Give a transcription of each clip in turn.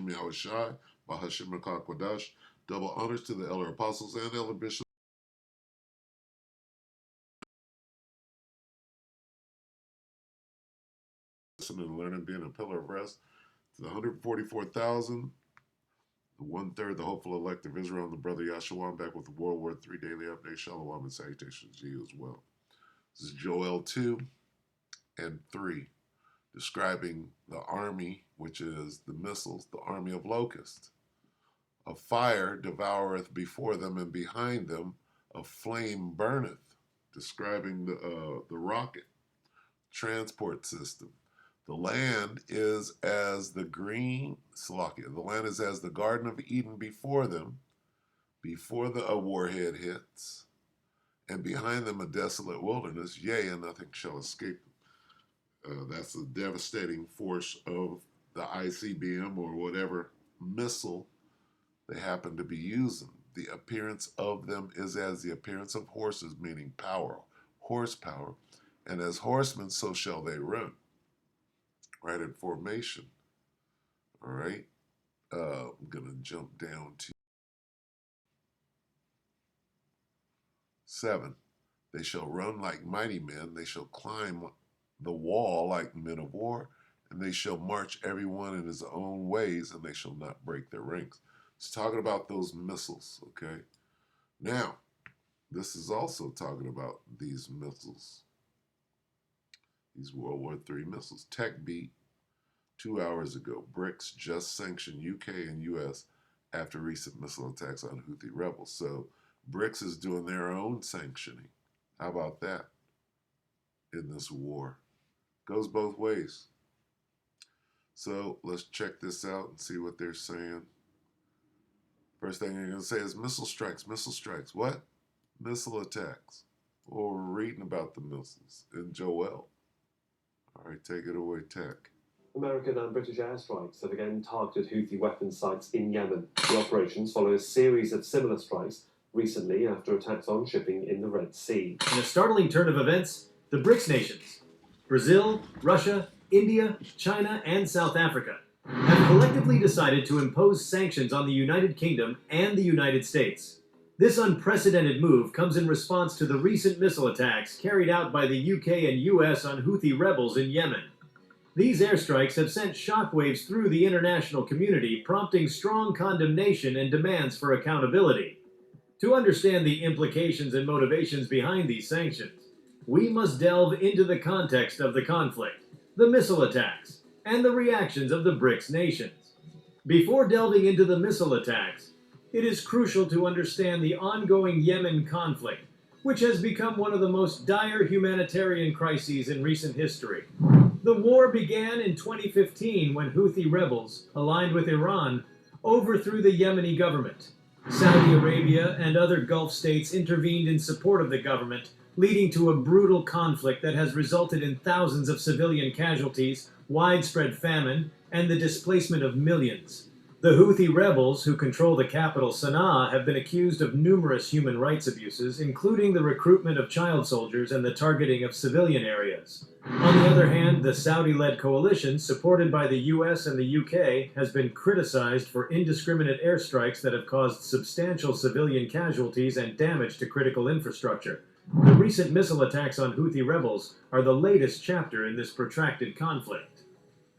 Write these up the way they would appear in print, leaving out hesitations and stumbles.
Hashem Yahushai, Bahashim Rakah Kodash. Double honors to the elder apostles and elder bishops. Listen and learn and being a pillar of rest. To the 144,000, the 1/3, the hopeful elect of Israel, and the brother Yahshua. I'm back with the World War III Daily Update. Shalom and salutations to you as well. This is Joel 2 and 3, describing the army, which is the missiles, the army of locusts. A fire devoureth before them, and behind them a flame burneth, describing the rocket transport system. The land is as the the land is as the Garden of Eden before them, before a warhead hits, and behind them a desolate wilderness, yea, and nothing shall escape them. That's the devastating force of the ICBM or whatever missile they happen to be using. The appearance of them is as the appearance of horses, meaning power, horsepower, and as horsemen, so shall they run. Right, in formation. All right. I'm going to jump down to 7. They shall run like mighty men. They shall climb the wall like men of war. And they shall march everyone in his own ways, and they shall not break their ranks. It's talking about those missiles, okay? Now, this is also talking about these missiles. These World War III missiles. Tech Beat, 2 hours ago, BRICS just sanctioned UK and US after recent missile attacks on Houthi rebels. So BRICS is doing their own sanctioning. How about that in this war? Goes both ways. So let's check this out and see what they're saying. First thing they're going to say is missile strikes, missile strikes. What? Missile attacks. Well, we're reading about the missiles in Joel. All right, take it away, Tech. American and British airstrikes have again targeted Houthi weapons sites in Yemen. The operations follow a series of similar strikes recently after attacks on shipping in the Red Sea. In a startling turn of events, the BRICS nations, Brazil, Russia, India, China, and South Africa, have collectively decided to impose sanctions on the United Kingdom and the United States. This unprecedented move comes in response to the recent missile attacks carried out by the UK and US on Houthi rebels in Yemen. These airstrikes have sent shockwaves through the international community, prompting strong condemnation and demands for accountability. To understand the implications and motivations behind these sanctions, we must delve into the context of the conflict, the missile attacks, and the reactions of the BRICS nations. Before delving into the missile attacks, it is crucial to understand the ongoing Yemen conflict, which has become one of the most dire humanitarian crises in recent history. The war began in 2015 when Houthi rebels, aligned with Iran, overthrew the Yemeni government. Saudi Arabia and other Gulf states intervened in support of the government, leading to a brutal conflict that has resulted in thousands of civilian casualties, widespread famine, and the displacement of millions. The Houthi rebels, who control the capital Sana'a, have been accused of numerous human rights abuses, including the recruitment of child soldiers and the targeting of civilian areas. On the other hand, the Saudi-led coalition, supported by the US and the UK, has been criticized for indiscriminate airstrikes that have caused substantial civilian casualties and damage to critical infrastructure. The recent missile attacks on Houthi rebels are the latest chapter in this protracted conflict.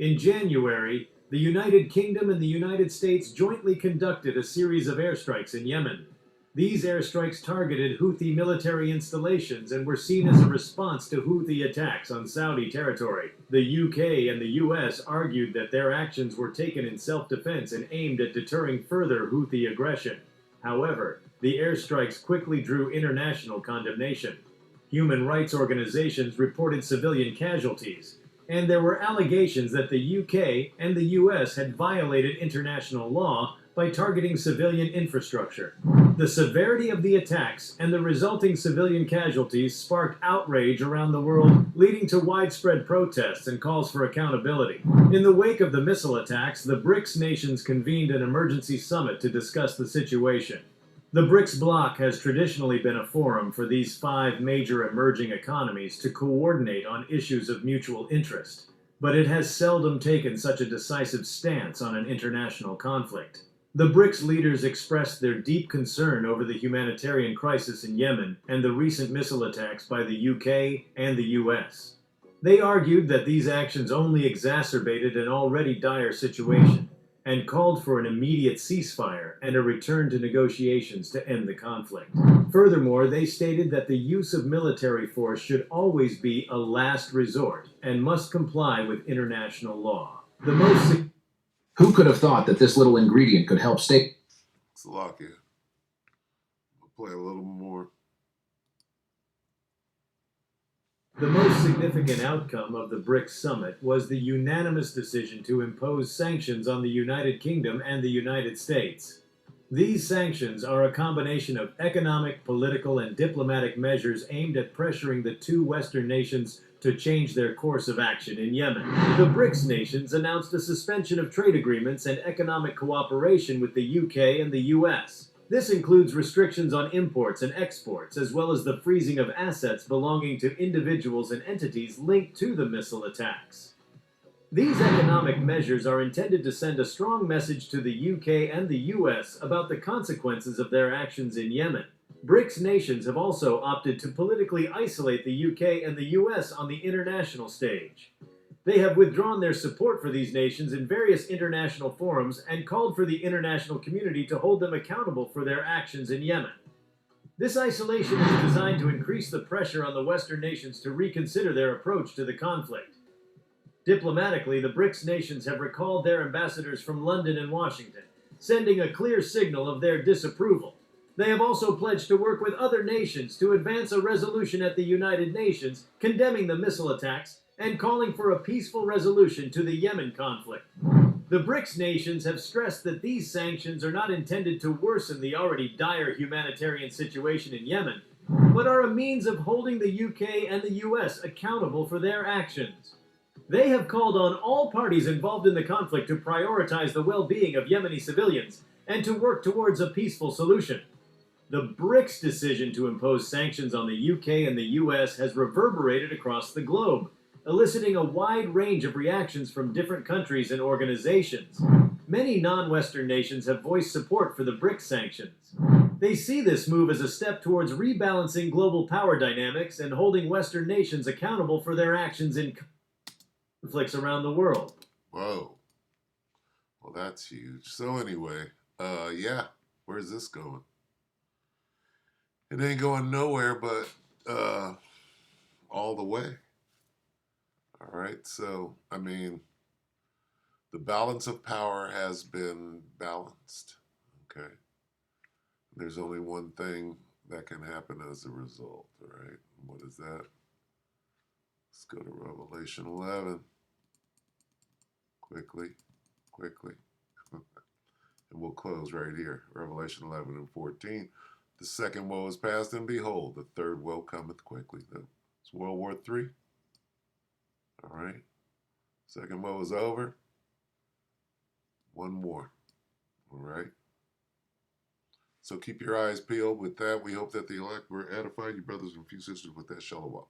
In January, the United Kingdom and the United States jointly conducted a series of airstrikes in Yemen. These airstrikes targeted Houthi military installations and were seen as a response to Houthi attacks on Saudi territory. The UK and the US argued that their actions were taken in self-defense and aimed at deterring further Houthi aggression. However, the airstrikes quickly drew international condemnation. Human rights organizations reported civilian casualties, and there were allegations that the UK and the US had violated international law by targeting civilian infrastructure. The severity of the attacks and the resulting civilian casualties sparked outrage around the world, leading to widespread protests and calls for accountability. In the wake of the missile attacks, the BRICS nations convened an emergency summit to discuss the situation. The BRICS bloc has traditionally been a forum for these 5 major emerging economies to coordinate on issues of mutual interest. but it has seldom taken such a decisive stance on an international conflict. The BRICS leaders expressed their deep concern over the humanitarian crisis in Yemen and the recent missile attacks by the UK and the US. They argued that these actions only exacerbated an already dire situation and called for an immediate ceasefire and a return to negotiations to end the conflict. Furthermore, they stated that the use of military force should always be a last resort and must comply with international law. Who could have thought that this little ingredient could help stay? Slovakia. I'll play a little more. The most significant outcome of the BRICS summit was the unanimous decision to impose sanctions on the United Kingdom and the United States. These sanctions are a combination of economic, political, and diplomatic measures aimed at pressuring the two Western nations to change their course of action in Yemen. The BRICS nations announced a suspension of trade agreements and economic cooperation with the UK and the US. This includes restrictions on imports and exports, as well as the freezing of assets belonging to individuals and entities linked to the missile attacks. These economic measures are intended to send a strong message to the UK and the US about the consequences of their actions in Yemen. BRICS nations have also opted to politically isolate the UK and the US on the international stage. They have withdrawn their support for these nations in various international forums and called for the international community to hold them accountable for their actions in Yemen. This isolation is designed to increase the pressure on the Western nations to reconsider their approach to the conflict. Diplomatically, the BRICS nations have recalled their ambassadors from London and Washington, sending a clear signal of their disapproval. They have also pledged to work with other nations to advance a resolution at the United Nations condemning the missile attacks and calling for a peaceful resolution to the Yemen conflict. The BRICS nations have stressed that these sanctions are not intended to worsen the already dire humanitarian situation in Yemen, but are a means of holding the UK and the US accountable for their actions. They have called on all parties involved in the conflict to prioritize the well-being of Yemeni civilians and to work towards a peaceful solution. The BRICS decision to impose sanctions on the UK and the US has reverberated across the globe, eliciting a wide range of reactions from different countries and organizations. Many non-Western nations have voiced support for the BRICS sanctions. They see this move as a step towards rebalancing global power dynamics and holding Western nations accountable for their actions in conflicts around the world. Whoa. Well, that's huge. So anyway, yeah, where's this going? It ain't going nowhere but all the way. All right, so, I mean, the balance of power has been balanced, okay? There's only one thing that can happen as a result, all right? What is that? Let's go to Revelation 11. Quickly. And we'll close right here. Revelation 11 and 14. The second woe is past, and behold, the third woe cometh quickly. It's World War III. All right. Second woe is over. One more. All right. So keep your eyes peeled. With that, we hope that the elect were edified. You brothers and few sisters with that shalom.